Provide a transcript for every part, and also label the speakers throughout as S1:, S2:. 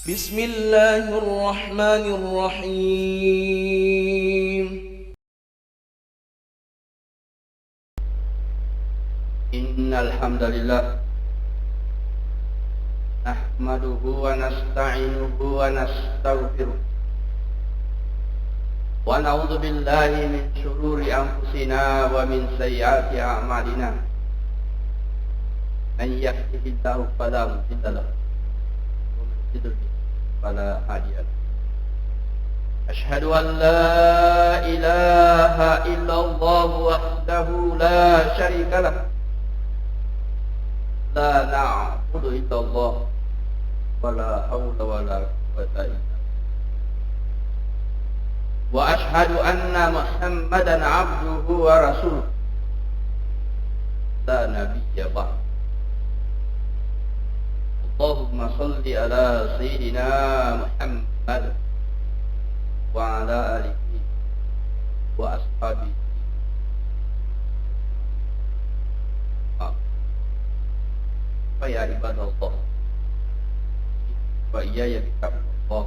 S1: بسم الله الرحمن الرحيم.
S2: إن الحمد لله نحمده ونستعينه ونستغفره ونعوذ بالله من شرور أنفسنا ومن سيئات أعمالنا. من يهده الله فلا مضل له ومن يضلل فلا هادي له. أشهد أن لا إله إلا الله وحده لا شريك له لا نعبد إلا الله ولا حول ولا قوة إلا بالله. وأشهد أن محمدا عبده ورسوله لا نبي بعده. اللهم صل على سيدنا محمد وعلى آله وأصحابه. فيا عباد الله وإياي بتقوى الله.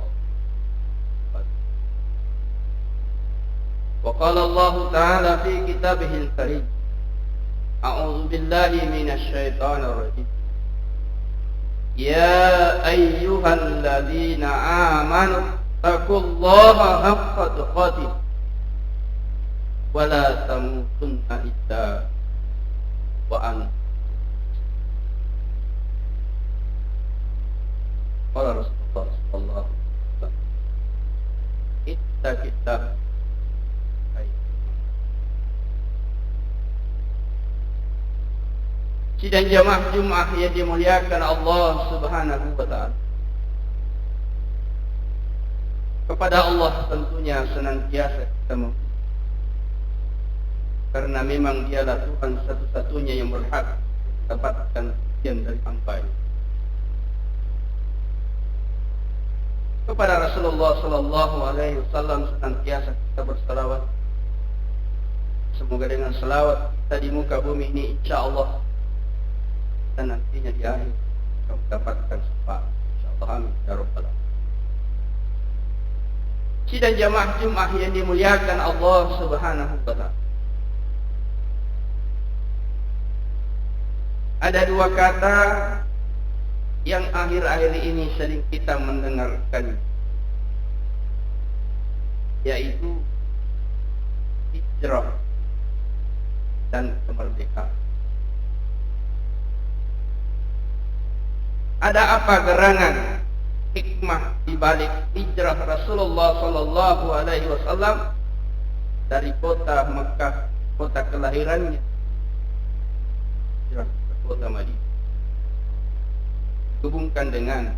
S2: وقال الله تعالى في كتابه الكريم: أعوذ بالله من الشيطان الرجيم. يا أيها الذين آمنوا اتقوا الله حق تقاته ولا تموتن إلا وأنتم. قال رسول الله صلى الله عليه وسلم: اتق الله. Sidang jamaah Jumat yang dimuliakan Allah Subhanahu wa ta'ala. Kepada Allah tentunya senantiasa kita memuji, karena memang Dialah Tuhan satu-satunya yang berhak mendapatkan pujian dari hamba-Nya. Kepada Rasulullah sallallahu alaihi wasallam senantiasa kita bersalawat. Semoga dengan salawat kita di muka bumi ini insyaallah dan nantinya di akhir kita mendapatkan syafaat insyaallah, amin ya rabbal alamin. Sidang jamaah Jumat yang dimuliakan Allah Subhanahu wa ta'ala. Ada dua kata yang akhir-akhir ini sering kita mendengarkan, yaitu hijrah dan kemerdekaan. Ada apa gerangan hikmah di balik hijrah Rasulullah sallallahu alaihi wasallam dari kota Mekah, kota kelahirannya, hijrah ke kota Madinah, hubungkan dengan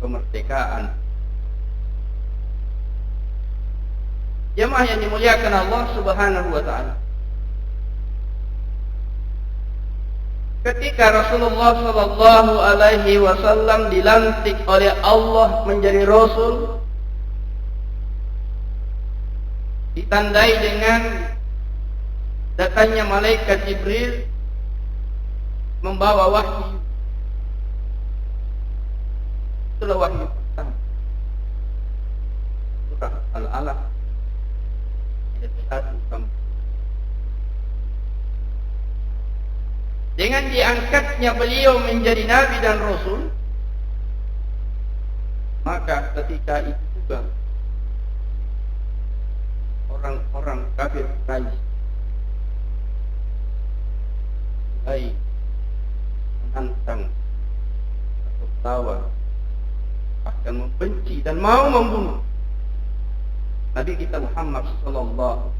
S2: kemerdekaan. Jemaah yang dimuliakan Allah Subhanahu wa ta'ala, ketika Rasulullah sallallahu alaihi wasallam dilantik oleh Allah menjadi rasul, ditandai dengan datangnya malaikat Jibril membawa wahyu. Itulah wahyu pertama, surah Al-Alaq ayat 1. Dengan diangkatnya beliau menjadi nabi dan rasul, maka ketika itu juga orang-orang kafir Quraisy mulai menantang atau tawar, akan membenci dan mau membunuh Nabi kita Muhammad sallallahu.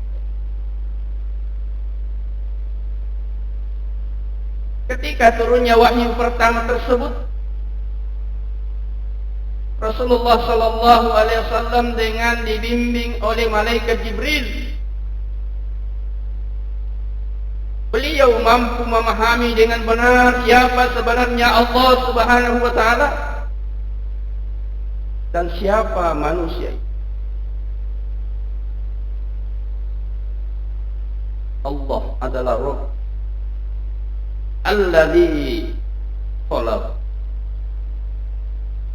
S2: Ketika turunnya wahyu pertama tersebut, Rasulullah sallallahu alaihi wasallam dengan dibimbing oleh malaikat Jibril, beliau mampu memahami dengan benar siapa sebenarnya Allah Subhanahu wa ta'ala dan siapa manusia itu. Allah adalah Rabb alladzi khalaq,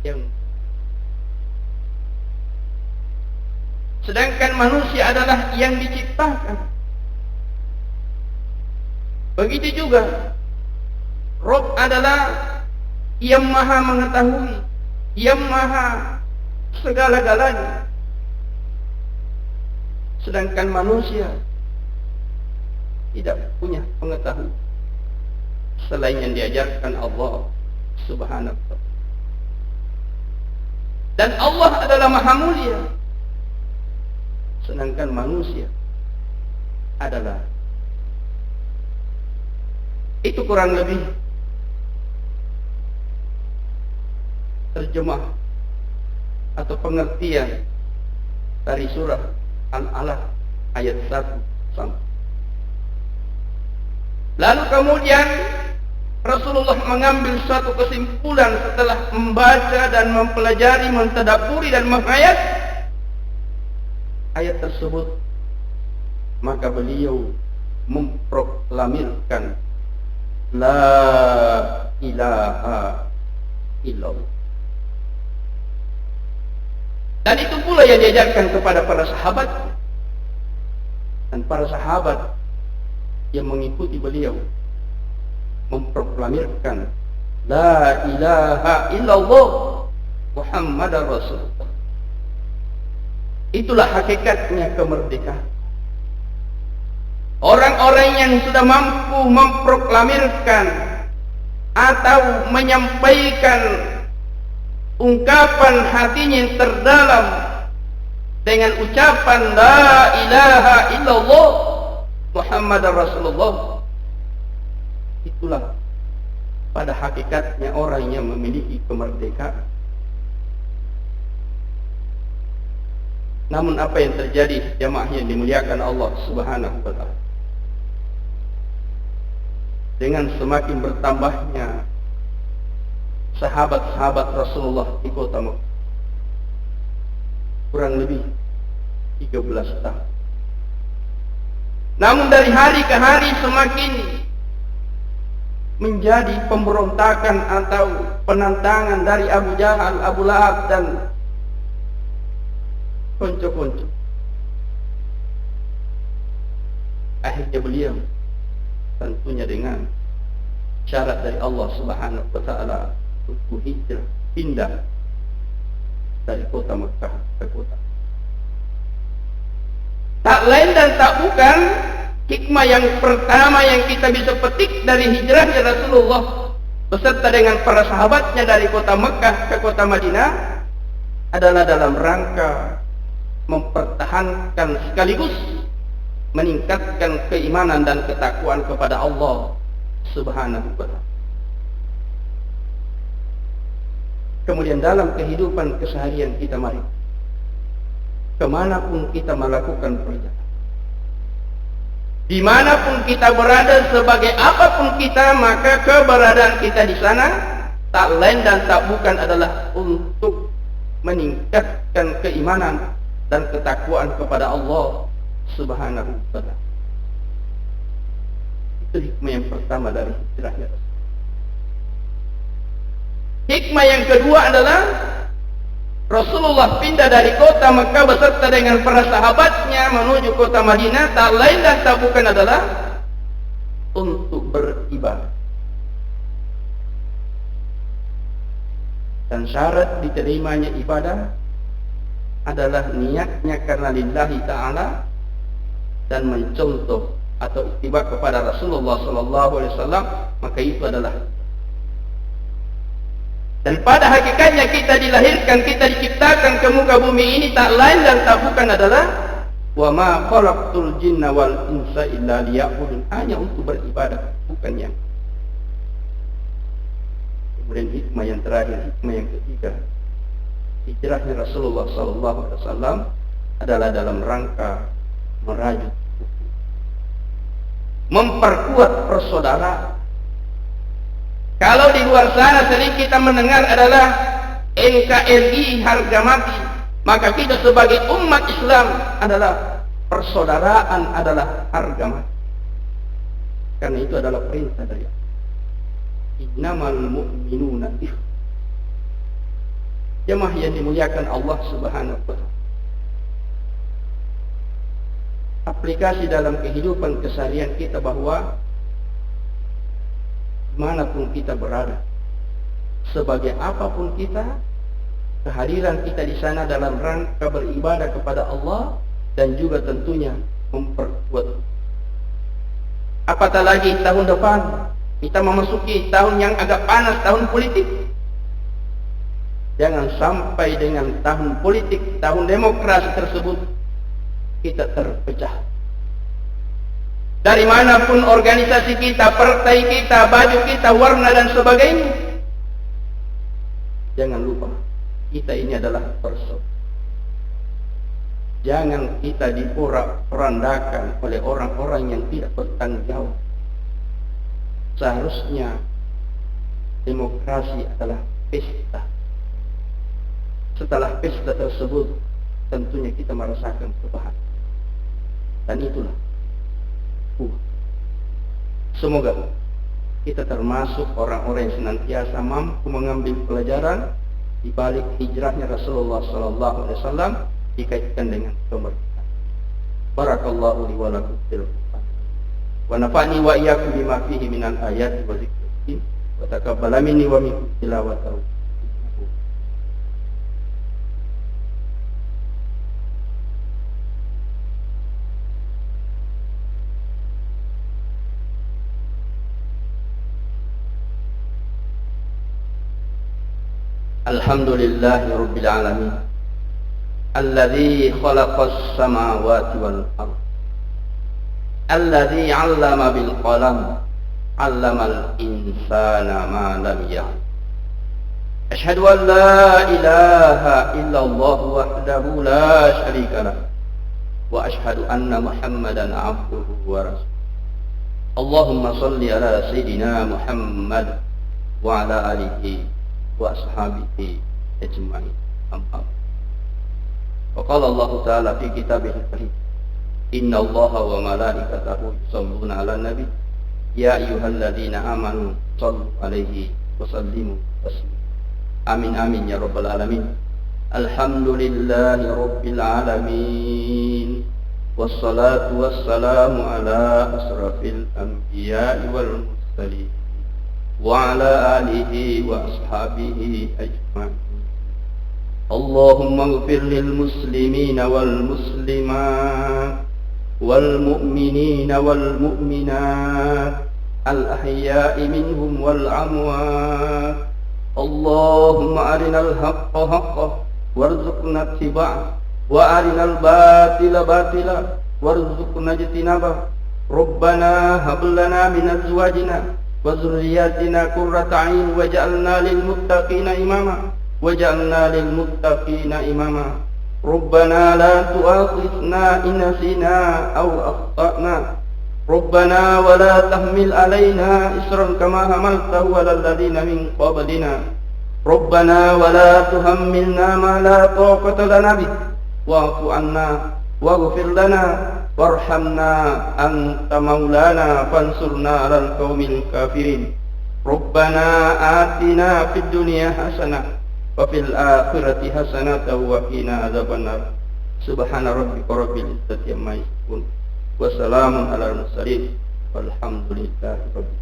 S2: yang sedangkan manusia adalah yang diciptakan. Begitu juga Rabb adalah yang maha mengetahui, yang maha segala-galanya, sedangkan manusia tidak punya pengetahuan selain yang diajarkan Allah Subhanahu wa ta'ala. Dan Allah adalah maha mulia, sedangkan manusia adalah, itu kurang lebih terjemah atau pengertian dari surah Al-Alaq ayat 1 sampai. Lalu kemudian Rasulullah mengambil suatu kesimpulan setelah membaca dan mempelajari, mentadabburi dan menghayat ayat tersebut, maka beliau memproklamirkan la ilaha illallah. Dan itu pula yang diajarkan kepada para sahabat, dan para sahabat yang mengikuti beliau memproklamirkan la ilaha illallah Muhammadar Rasulullah. Itulah hakikatnya kemerdekaan. Orang-orang yang sudah mampu memproklamirkan atau menyampaikan ungkapan hatinya yang terdalam dengan ucapan la ilaha illallah Muhammadar Rasulullah, itulah pada hakikatnya orang yang memiliki kemerdekaan. Namun apa yang terjadi, jamaah yang dimuliakan Allah Subhanahu wa ta'ala, dengan semakin bertambahnya sahabat-sahabat Rasulullah di kota Mekah, kurang lebih 13 tahun. Namun dari hari ke hari semakin menjadi pemberontakan atau penantangan dari Abu Jahal, Abu Lahab dan konco-konco. Akhirnya beliau tentunya dengan syarat dari Allah Subhanahu wa ta'ala untuk hijrah, pindah dari kota Mekah ke kota. Tak lain dan tak bukan, hikmah yang pertama yang kita bisa petik dari hijrahnya Rasulullah beserta dengan para sahabatnya dari kota Mekah ke kota Madinah adalah dalam rangka mempertahankan sekaligus meningkatkan keimanan dan ketakwaan kepada Allah Subhanahu wa ta'ala. Kemudian dalam kehidupan keseharian kita, mari kemanapun kita melakukan perjalanan, dimanapun kita berada, sebagai apapun kita, maka keberadaan kita di sana tak lain dan tak bukan adalah untuk meningkatkan keimanan dan ketakwaan kepada Allah Subhanahu wa ta'ala. Itu hikmah yang pertama dari hijrahnya. Hikmah yang kedua adalah Rasulullah pindah dari kota Mekah beserta dengan para sahabatnya menuju kota Madinah, tak lain dan tak bukan adalah untuk beribadah. Dan syarat diterimanya ibadah adalah niatnya karena lillahi ta'ala dan mencontoh atau ittiba kepada Rasulullah sallallahu alaihi wasallam, maka itu adalah. Dan pada hakikatnya kita dilahirkan, kita diciptakan ke muka bumi ini tak lain dan tak bukan adalah wa ma khalaqtul jinna wal insa illa liya'budun, hanya untuk beribadah, bukan yang. Kemudian hikmah yang terakhir, hikmah yang ketiga, hijrahnya Rasulullah sallallahu alaihi wasallam adalah dalam rangka merajut, memperkuat persaudaraan. Kalau di luar sana sering kita mendengar adalah NKRI harga mati, maka kita sebagai umat Islam adalah persaudaraan adalah harga mati. Karena itu adalah perintah dari Allah. Innamal mu'minuna ikhwah. Jemaah yang dimuliakan Allah Subhanahu wa ta'ala. aplikasi dalam kehidupan keseharian kita bahwa dimanapun kita berada, sebagai apapun kita, kehadiran kita di sana dalam rangka beribadah kepada Allah dan juga tentunya memperkuat. Apatah lagi tahun depan kita memasuki tahun yang agak panas, tahun politik. Jangan sampai dengan tahun politik, tahun demokrasi tersebut kita terpecah. Dari manapun organisasi kita, partai kita, baju kita, warna dan sebagainya, jangan lupa kita ini adalah persaudara. Jangan kita diporak-porandakan oleh orang-orang yang tidak bertanggung jawab. Seharusnya demokrasi adalah pesta. Setelah pesta tersebut, tentunya kita merasakan kebahagiaan. Dan itulah semoga kita termasuk orang-orang yang senantiasa mampu mengambil pelajaran di balik hijrahnya Rasulullah SAW dikaitkan dengan kemerdekaan. Barakallahu li wa lakum fil Qur'an wa nafa'ni wa iyyakum bima fihi minal ayati wa dzikril wa taqabbala minni wa minkum tilawatahu. Alhamdulillahi rabbil alamin alladzi khalaqas samawati wal ardh alladzi 'allama bil qalam 'allamal insana ma lam ya'lam. Asyhadu an la ilaha illallah wahdahu la syarika lah wa asyhadu anna Muhammadan 'abduhu wa rasuluh. Allahumma shalli ala sayidina Muhammad wa ala alihi wa ashabihi ajma'in. Amma wa qala Allah ta'ala fi kitabihil karim, inna Allaha wa malaikatahu yusholluna 'alan nabi ya ayyuhalladzina amanu shallu 'alaihi wa sallimu taslima. Amin amin ya rabbal alamin. Alhamdulillahi rabbil alamin. Wassalatu wassalamu ala asrafil anbiya'i wal mursalin wa ala alihi wa ashabihi ajma'in. Allahumma ighfir lil muslimina wal muslimat wal mu'minina wal mu'minat al ahya'i minhum wal amwat. Allahumma arinal haqqa haqqan warzuqna ittiba'ah wa arinal batila batila warzuqna ijtinabah. Rabbana hab lana min azwajina wa dzurriyyatina qurrata a'yun waj'alna lil muttaqina imama waj'alna lil muttaqina imama. Rabbana la tu'akhidhna in nasina aw akhtana. Rabbana wa la tahmil 'alaina isran kama hamaltahu 'alal ladzina min qablina. Rabbana wa la tuhammilna ma la taqata lana bih wa'fu 'anna waghfir lana warhamna anta maulana fansurna 'alal qaumil kafirin. Rabbana atina fid dunya hasanah wa fil akhirati hasanah wa qina adzabannar. Subhana rabbika rabbil izzati amma yasifun wa salamun 'alal mursalin walhamdulillahi rabbil alamin.